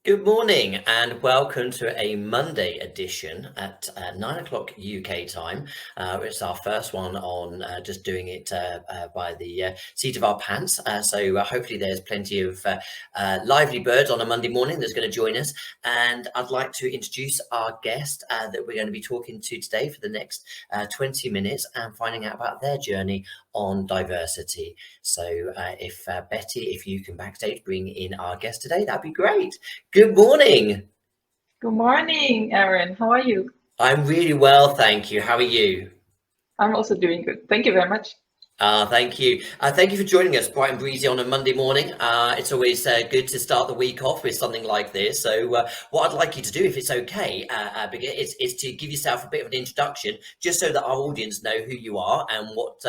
Good morning and welcome to a Monday edition at 9 o'clock UK time. It's our first one on just doing it by the seat of our pants. So hopefully there's plenty of lively birds on a Monday morning that's going to join us. And I'd like to introduce our guest that we're going to be talking to today for the next 20 minutes and finding out about their journey on diversity. So if Betty, if you can backstage bring in our guest today, that'd be great. Good morning. Good morning, Aaron. How are you? I'm really well, thank you. How are you? I'm also doing good. Thank you very much. Thank you. Thank you for joining us bright and breezy on a Monday morning. It's always good to start the week off with something like this. So what I'd like you to do, if it's okay, Birgit, is to give yourself a bit of an introduction, just so that our audience know who you are and what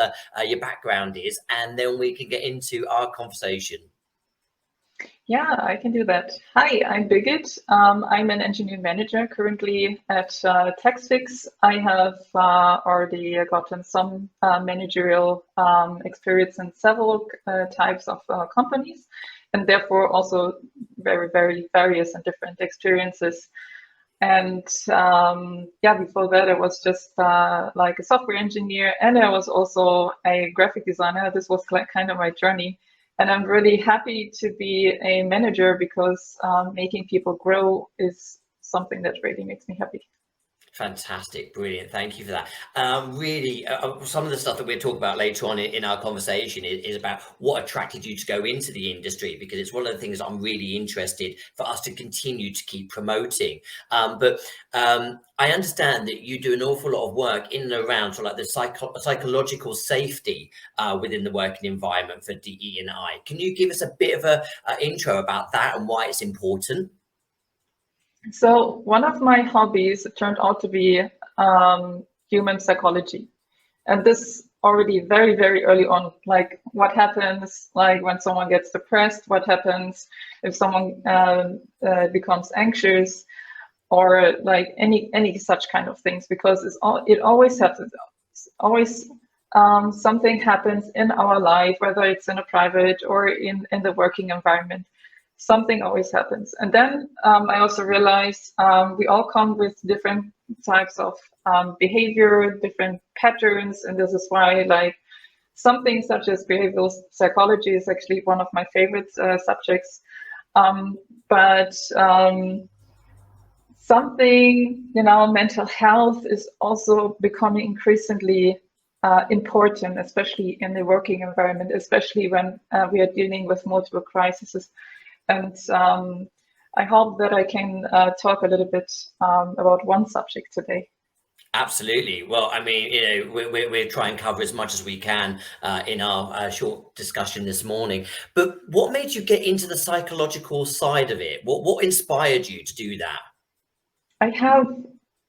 your background is, and then we can get into our conversation. Yeah, I can do that. Hi, I'm Birgit. I'm an engineering manager currently at TaxFix. I have already gotten some managerial experience in several types of companies, and therefore also very, very various and different experiences. And before that, I was just like a software engineer, and I was also a graphic designer. This was kind of my journey. And I'm really happy to be a manager because making people grow is something that really makes me happy. Fantastic, brilliant. Thank you for that. Really, some of the stuff that we'll talk about later on in our conversation is about what attracted you to go into the industry, because it's one of the things I'm really interested for us to continue to keep promoting. But I understand that you do an awful lot of work in and around sort of like the psychological safety within the working environment for DE&I. Can you give us a bit of a intro about that and why it's important? So one of my hobbies turned out to be human psychology. And this already very, very early on, like what happens like when someone gets depressed, what happens if someone becomes anxious, or like any such kind of things, because it always happens. Always something happens in our life, whether it's in a private or in the working environment. Something always happens. And then I also realized we all come with different types of behavior, different patterns. And this is why like something such as behavioral psychology is actually one of my favorite subjects. But something, mental health is also becoming increasingly important, especially in the working environment, especially when we are dealing with multiple crises. And I hope that I can talk a little bit about one subject today. Absolutely. Well, I mean, we're trying to cover as much as we can in our short discussion this morning. But what made you get into the psychological side of it? What inspired you to do that? I have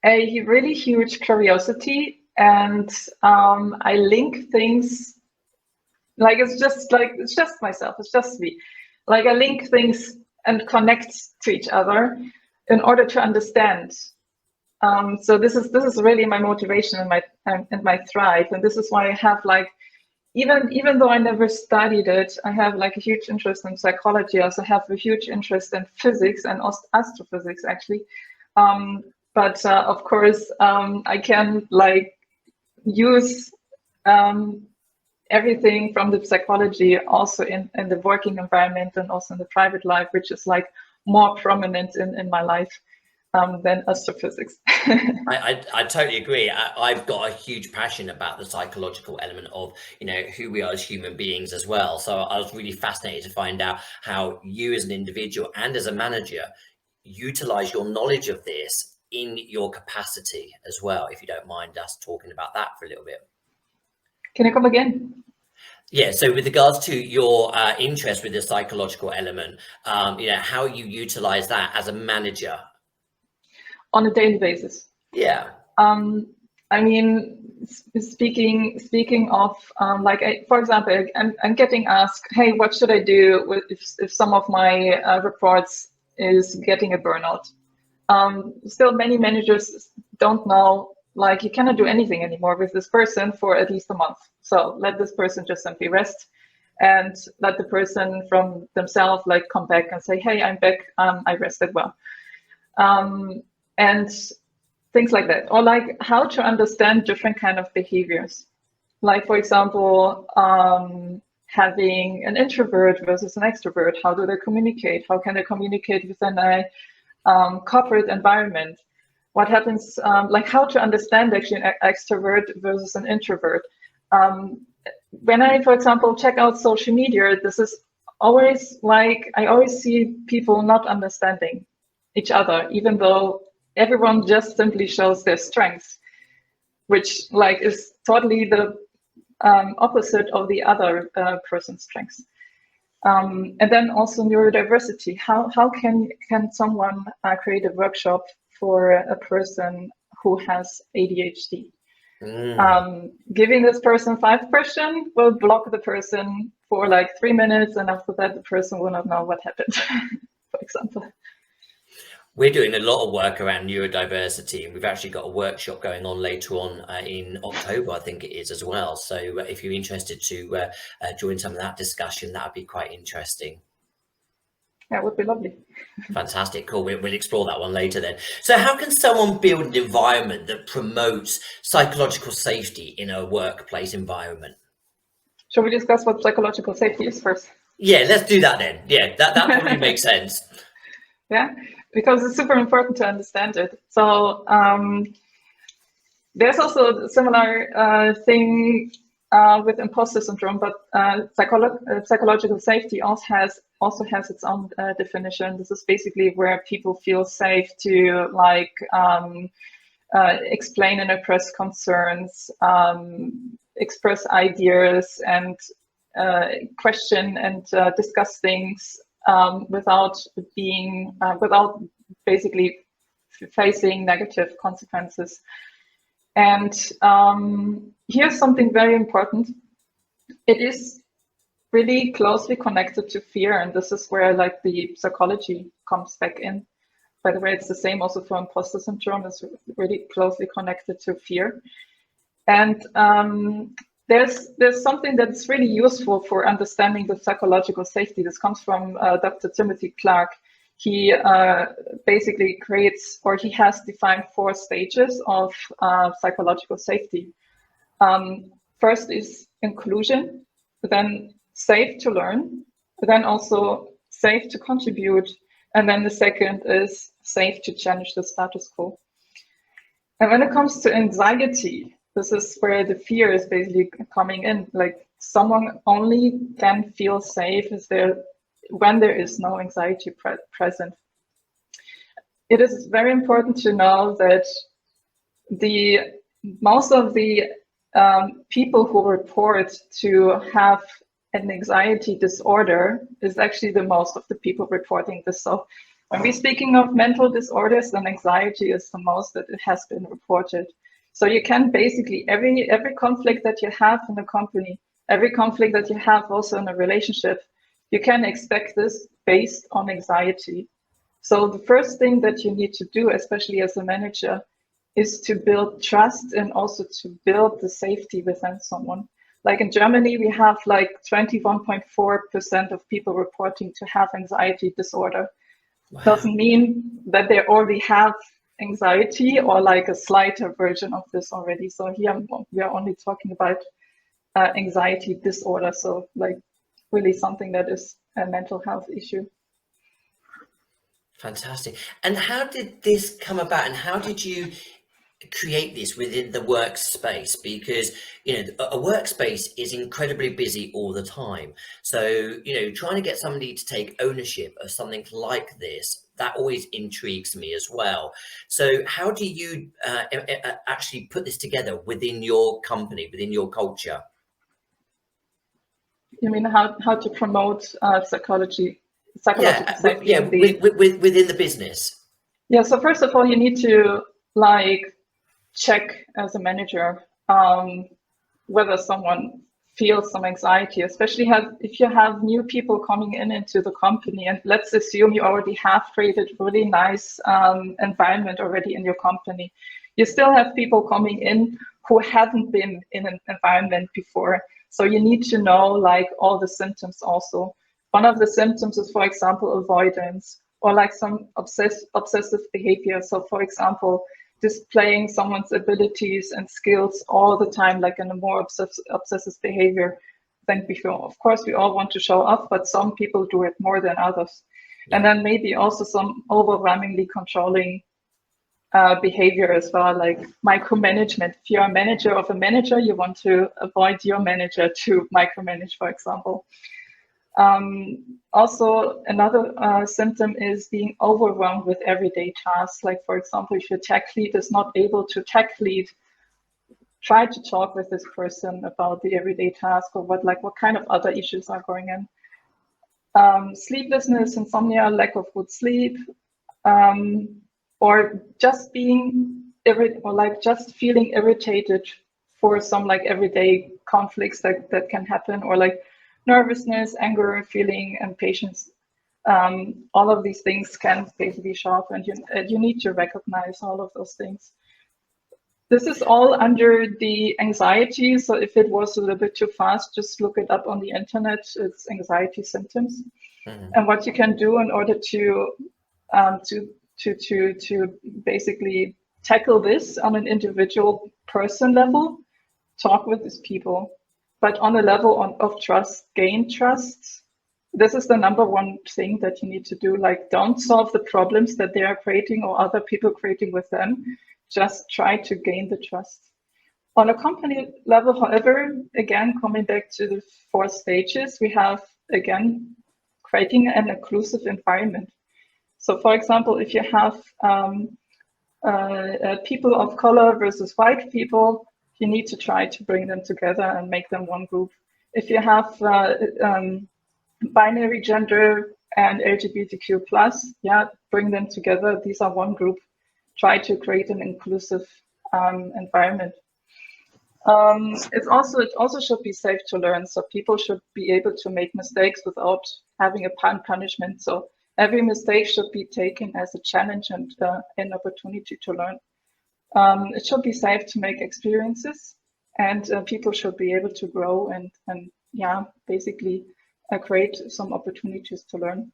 a really huge curiosity, and I link things like it's just myself. It's just me. Like I link things and connect to each other in order to understand. So this is really my motivation and my thrive, and this is why I have like even though I never studied it, I have like a huge interest in psychology. I also have a huge interest in physics and astrophysics actually. But of course, I can like use everything from the psychology also in the working environment and also in the private life, which is like more prominent in my life than astrophysics. I totally agree. I've got a huge passion about the psychological element of, who we are as human beings as well. So I was really fascinated to find out how you as an individual and as a manager utilize your knowledge of this in your capacity as well, if you don't mind us talking about that for a little bit. Can you come again? Yeah, so with regards to your interest with the psychological element, how you utilize that as a manager? On a daily basis. Yeah. I mean, speaking of for example, I'm getting asked, hey, what should I do if some of my reports is getting a burnout? Still, many managers don't know, like you cannot do anything anymore with this person for at least a month. So let this person just simply rest. and let the person from themselves like come back and say, hey, I'm back, I rested well. And things like that, or like how to understand different kind of behaviors. Like, for example, having an introvert versus an extrovert. How do they communicate? How can they communicate within a corporate environment? What happens, like how to understand actually an extrovert versus an introvert. When I, for example, check out social media, this is always like, I always see people not understanding each other, even though everyone just simply shows their strengths, which like is totally the opposite of the other person's strengths. And then also neurodiversity. How can someone create a workshop for a person who has ADHD? Giving this person 5 questions will block the person for like 3 minutes, and after that the person will not know what happened, for example. We're doing a lot of work around neurodiversity, and we've actually got a workshop going on later on in October, I think it is as well. So if you're interested to join some of that discussion, that would be quite interesting. That would be lovely. Fantastic, cool. We'll explore that one later then. So how can someone build an environment that promotes psychological safety in a workplace environment? Shall we discuss what psychological safety is first? Yeah, let's do that then. Yeah, that probably makes sense. Yeah, because it's super important to understand it. So there's also a similar thing with imposter syndrome, but psychological safety also has its own definition. This is basically where people feel safe to like explain and express concerns, express ideas, and question and discuss things without basically facing negative consequences. And here's something very important. It is really closely connected to fear, and this is where like the psychology comes back in. By the way, it's the same also for imposter syndrome. It's really closely connected to fear. And there's something that's really useful for understanding the psychological safety. This comes from Dr. Timothy Clark. He basically creates, or he has defined 4 stages of psychological safety. First is inclusion, then safe to learn, then also safe to contribute, and then the second is safe to challenge the status quo. And when it comes to anxiety, this is where the fear is basically coming in. Like, someone only can feel safe when there is no anxiety present. It is very important to know that most of the people who report to have an anxiety disorder is actually the most of the people reporting this. So when we're speaking of mental disorders, then anxiety is the most that it has been reported. So you can basically, every conflict that you have in a company, every conflict that you have also in a relationship, you can expect this based on anxiety. So the first thing that you need to do, especially as a manager, is to build trust and also to build the safety within someone. Like in Germany, we have like 21.4% of people reporting to have anxiety disorder. Wow. Doesn't mean that they already have anxiety or like a slighter version of this already. So here we are only talking about anxiety disorder. So like really something that is a mental health issue. Fantastic. And how did this come about, and how did you create this within the workspace? Because a workspace is incredibly busy all the time, so trying to get somebody to take ownership of something like this, that always intrigues me as well. So how do you actually put this together within your company, within your culture? You mean how to promote psychological safety? Yeah, within the business. Yeah, so first of all, you need to like check as a manager whether someone feels some anxiety, especially if you have new people coming into the company. And let's assume you already have created a really nice environment already in your company. You still have people coming in who haven't been in an environment before. So you need to know like all the symptoms also. One of the symptoms is, for example, avoidance or like some obsessive behavior. So for example, displaying someone's abilities and skills all the time, like in a more obsessive behavior than before. Of course, we all want to show off, but some people do it more than others. Yeah. And then maybe also some overwhelmingly controlling behavior as well, like micromanagement. If you're a manager of a manager, you want to avoid your manager to micromanage, for example. Also, another symptom is being overwhelmed with everyday tasks. Like, for example, if your tech lead is not able to tech lead, try to talk with this person about the everyday task or what kind of other issues are going in. Sleeplessness, insomnia, lack of good sleep, or just being just feeling irritated for some like everyday conflicts that can happen, or like nervousness, anger, feeling impatience. All of these things can basically show up, and you need to recognize all of those things. This is all under the anxiety. So if it was a little bit too fast, just look it up on the internet. It's anxiety symptoms. Mm-hmm. And what you can do in order to basically tackle this on an individual person level, talk with these people, but on a level of trust, gain trust. This is the number one thing that you need to do. Like, don't solve the problems that they are creating or other people creating with them. Just try to gain the trust. On a company level, however, again, coming back to the 4 stages, we have, again, creating an inclusive environment. So, for example, if you have people of color versus white people, you need to try to bring them together and make them one group. If you have binary gender and LGBTQ+, bring them together. These are one group. Try to create an inclusive environment. It also should be safe to learn. So people should be able to make mistakes without having a punishment. So every mistake should be taken as a challenge and an opportunity to learn. It should be safe to make experiences, and people should be able to grow and basically create some opportunities to learn.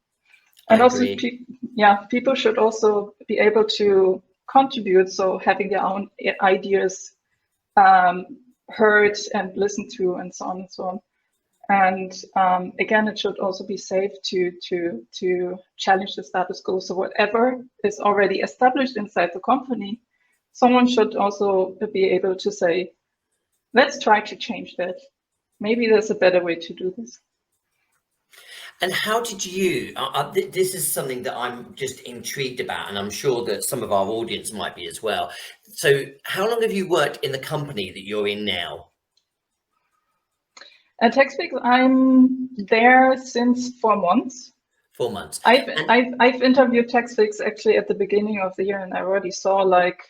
And also, people should also be able to contribute. So having their own ideas heard and listened to, and so on and so on. And again, it should also be safe to challenge the status quo. So whatever is already established inside the company, someone should also be able to say, let's try to change that. Maybe there's a better way to do this. And how did you, this is something that I'm just intrigued about, and I'm sure that some of our audience might be as well. So how long have you worked in the company that you're in now? At TechSpeak, I'm there since 4 months. 4 months. I've interviewed TechSpeak actually at the beginning of the year, and I already saw like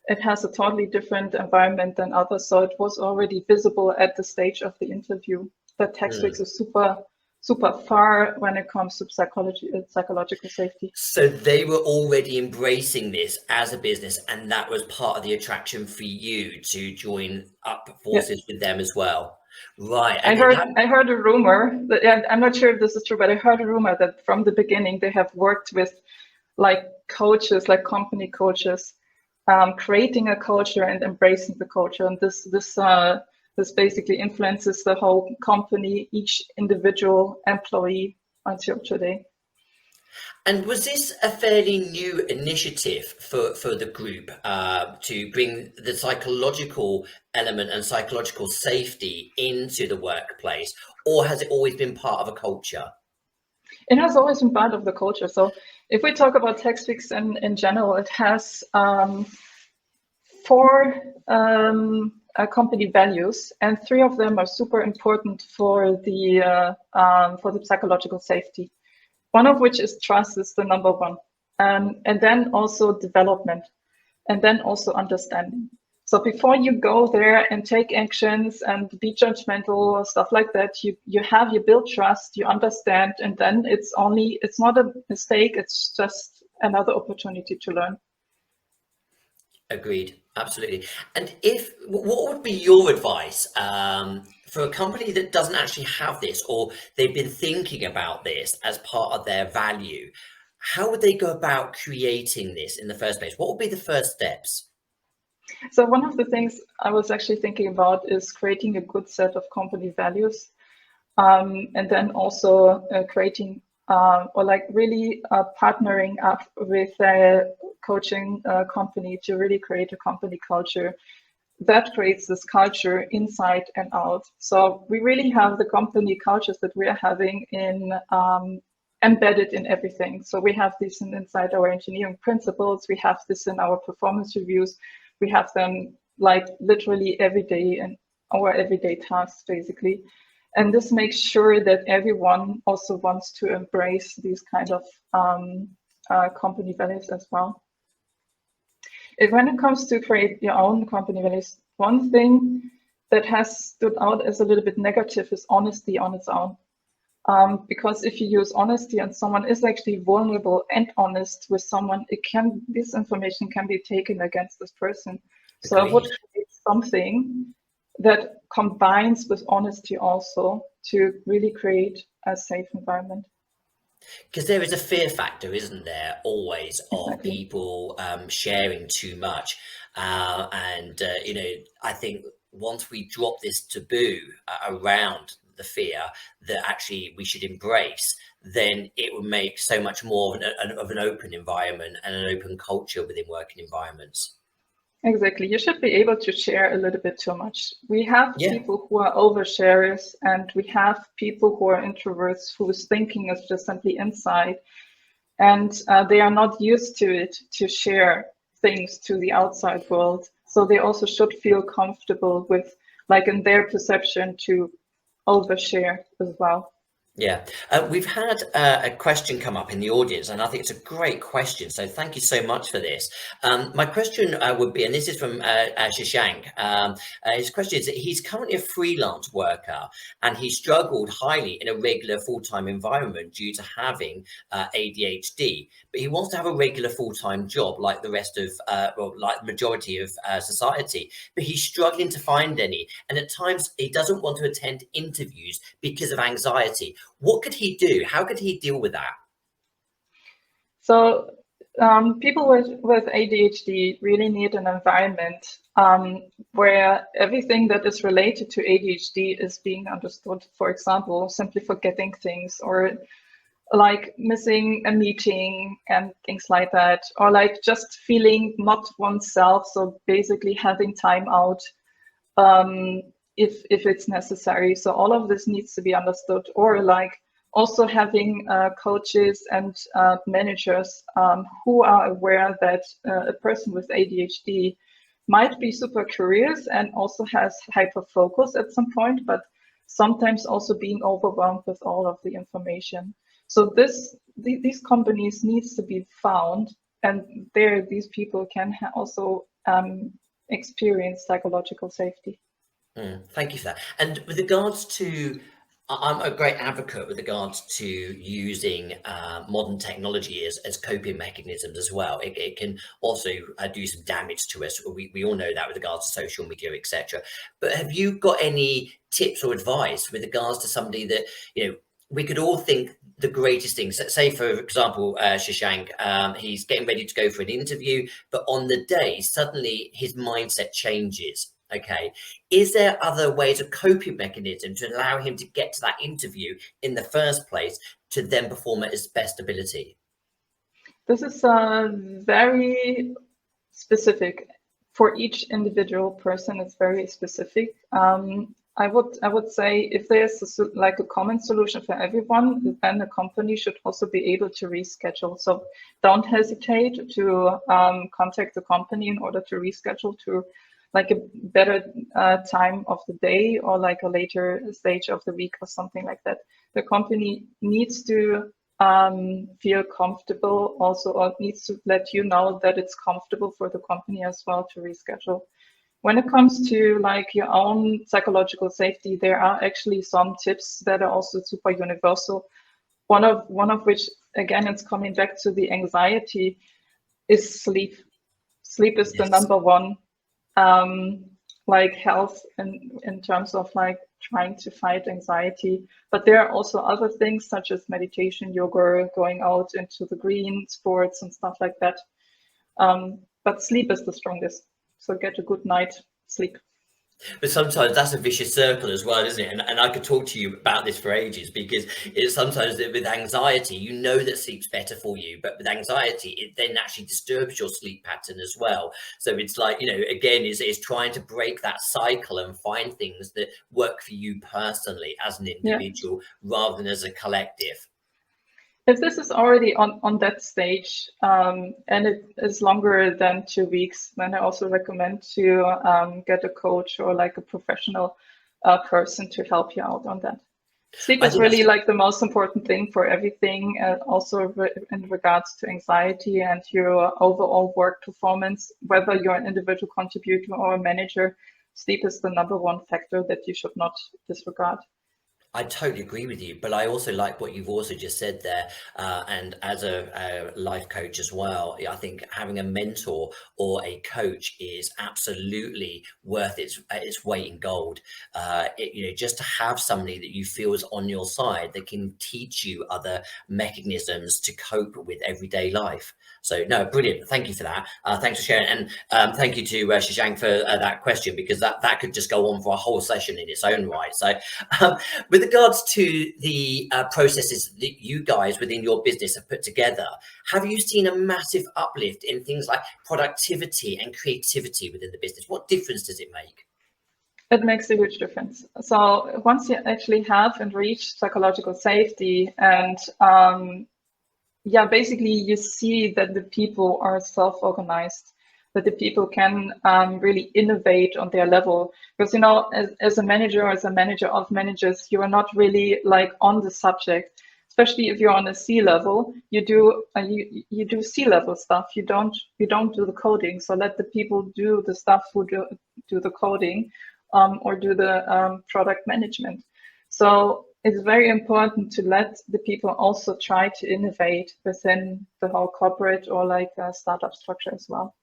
it has a totally different environment than others. So it was already visible at the stage of the interview that TechSpeak is super far when it comes to psychological safety. So they were already embracing this as a business, and that was part of the attraction for you to join up forces with them as well. Right. I heard a rumor that, and I'm not sure if this is true, but I heard a rumor that from the beginning they have worked with like coaches, like company coaches, creating a culture and embracing the culture. And this basically influences the whole company, each individual employee until today. And was this a fairly new initiative for the group to bring the psychological element and psychological safety into the workplace, or has it always been part of a culture? It has always been part of the culture. So if we talk about TechSpeak in general, it has 4 company values, and 3 of them are super important for the psychological safety. One of which is trust, is the number 1, and then also development, and then also understanding. So before you go there and take actions and be judgmental or stuff like that, you build trust, you understand, and then it's not a mistake, it's just another opportunity to learn. Agreed. Absolutely. And what would be your advice for a company that doesn't actually have this, or they've been thinking about this as part of their value? How would they go about creating this in the first place? What would be the first steps? So one of the things I was actually thinking about is creating a good set of company values, and then also creating or like really partnering up with a coaching company to really create a company culture that creates this culture inside and out. So we really have the company cultures that we are having in embedded in everything. So we have this inside our engineering principles, we have this in our performance reviews, we have them like literally every day in our everyday tasks, basically. And this makes sure that everyone also wants to embrace these kind of company values as well. When it comes to create your own company values, one thing that has stood out as a little bit negative is honesty on its own. Because if you use honesty and someone is actually vulnerable and honest with someone, this information can be taken against this person. So I would Agreed. create something that combines with honesty also to really create a safe environment. Because there is a fear factor, isn't there, always, of Exactly. people sharing too much. I think once we drop this taboo around the fear that actually we should embrace, then it will make so much more of an open environment and an open culture within working environments. Exactly. You should be able to share a little bit too much. We have Yeah, people who are oversharers, and we have people who are introverts whose thinking is just simply inside, and they are not used to it to share things to the outside world. So they also should feel comfortable with, like in their perception, to overshare as well. yeah. We've had a question come up in the audience, and I think it's a great question. So thank you so much for this. My question would be, and this is from Shashank. His question is that he's currently a freelance worker, and he struggled highly in a regular full-time environment due to having ADHD. But he wants to have a regular full-time job like the rest of, like the majority of society. But he's struggling to find any, and at times he doesn't want to attend interviews because of anxiety. What could he do? How could he deal with that? So people with ADHD really need an environment where everything that is related to ADHD is being understood. For example, simply forgetting things, or like missing a meeting and things like that, or like just feeling not oneself. So basically having time out if it's necessary. So all of this needs to be understood, or like also having coaches and managers who are aware that a person with ADHD might be super curious and also has hyper focus at some point, but sometimes also being overwhelmed with all of the information. So these companies needs to be found, and there these people can also experience psychological safety. Thank you for that. And with regards to, I'm a great advocate with regards to using modern technology as coping mechanisms as well. It can also do some damage to us. We all know that with regards to social media, etc. But have you got any tips or advice with regards to somebody that, we could all think the greatest things? Say, for example, Shashank, he's getting ready to go for an interview, but on the day, suddenly his mindset changes. Okay. Is there other ways of coping mechanism to allow him to get to that interview in the first place to then perform at his best ability? This is very specific for each individual person. It's very specific. I would say if there's like a common solution for everyone, then the company should also be able to reschedule. So don't hesitate to contact the company in order to reschedule to like a better time of the day, or like a later stage of the week or something like that. The company needs to feel comfortable also, or needs to let you know that it's comfortable for the company as well to reschedule. When it comes to like your own psychological safety, there are actually some tips that are also super universal. One of which, again, it's coming back to the anxiety, is sleep. Sleep is the Yes. number one like health in terms of like trying to fight anxiety. But there are also other things such as meditation, yoga, going out into the green, sports and stuff like that. But sleep is the strongest. So get a good night sleep. But sometimes that's a vicious circle as well, isn't it? And I could talk to you about this for ages, because it's sometimes that with anxiety, you know that sleep's better for you, but with anxiety, it then actually disturbs your sleep pattern as well. So it's like, you know, again, is trying to break that cycle and find things that work for you personally as an individual, rather than as a collective. If this is already on that stage and it is longer than 2 weeks, then I also recommend to get a coach or like a professional person to help you out on that. Sleep is really like the most important thing for everything, also in regards to anxiety and your overall work performance. Whether you're an individual contributor or a manager, sleep is the number one factor that you should not disregard. I totally agree with you, but I also like what you've also just said there. And as a life coach as well, I think having a mentor or a coach is absolutely worth its weight in gold. You know, just to have somebody that you feel is on your side that can teach you other mechanisms to cope with everyday life. So no, brilliant. Thank you for that. Thanks for sharing. And thank you to Shashank for that question, because that could just go on for a whole session in its own right. So with regards to the processes that you guys within your business have put together, have you seen a massive uplift in things like productivity and creativity within the business? What difference does it make? It makes a huge difference. So once you actually have and reach psychological safety and yeah, basically you see that the people are self-organized, that the people can really innovate on their level. Because, you know, as a manager or as a manager of managers, you are not really like on the subject, especially if you're on a C level. You do you do C level stuff. You don't do the coding. So let the people do the stuff who do the coding or do the product management. So it's very important to let the people also try to innovate within the whole corporate or like a startup structure as well.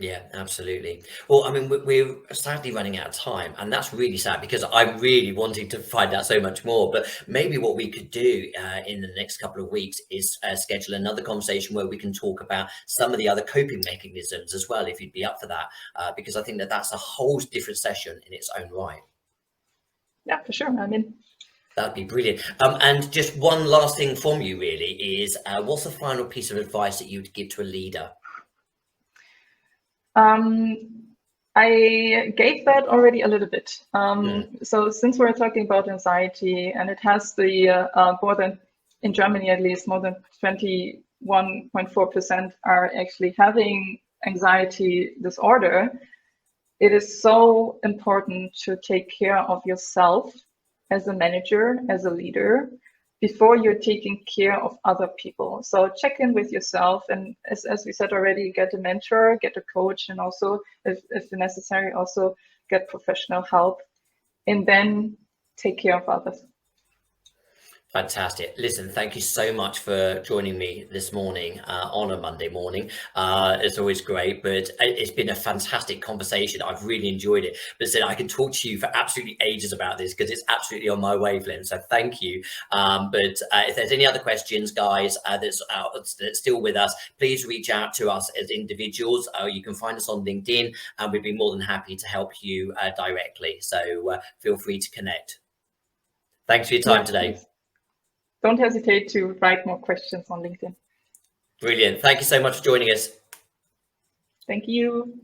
Yeah, absolutely. Well, I mean, we're sadly running out of time, and that's really sad, because I'm really wanting to find out so much more. But maybe what we could do in the next couple of weeks is schedule another conversation where we can talk about some of the other coping mechanisms as well, if you'd be up for that, because I think that that's a whole different session in its own right. Yeah, for sure. I mean, that'd be brilliant. And just one last thing from you really is, what's the final piece of advice that you'd give to a leader? I gave that already a little bit. So since we're talking about anxiety, and it has the more than, in Germany at least, more than 21.4% are actually having anxiety disorder. It is so important to take care of yourself as a manager, as a leader, before you're taking care of other people. So check in with yourself, and as we said already, get a mentor, get a coach, and also, if necessary, also get professional help, and then take care of others. Fantastic. Listen, thank you so much for joining me this morning on a Monday morning. It's always great, but it's been a fantastic conversation. I've really enjoyed it. But I can talk to you for absolutely ages about this, because it's absolutely on my wavelength. So thank you. But if there's any other questions, guys, that's still with us, please reach out to us as individuals. You can find us on LinkedIn, and we'd be more than happy to help you directly. So feel free to connect. Thanks for your time today. Please. Don't hesitate to write more questions on LinkedIn. Brilliant. Thank you so much for joining us. Thank you.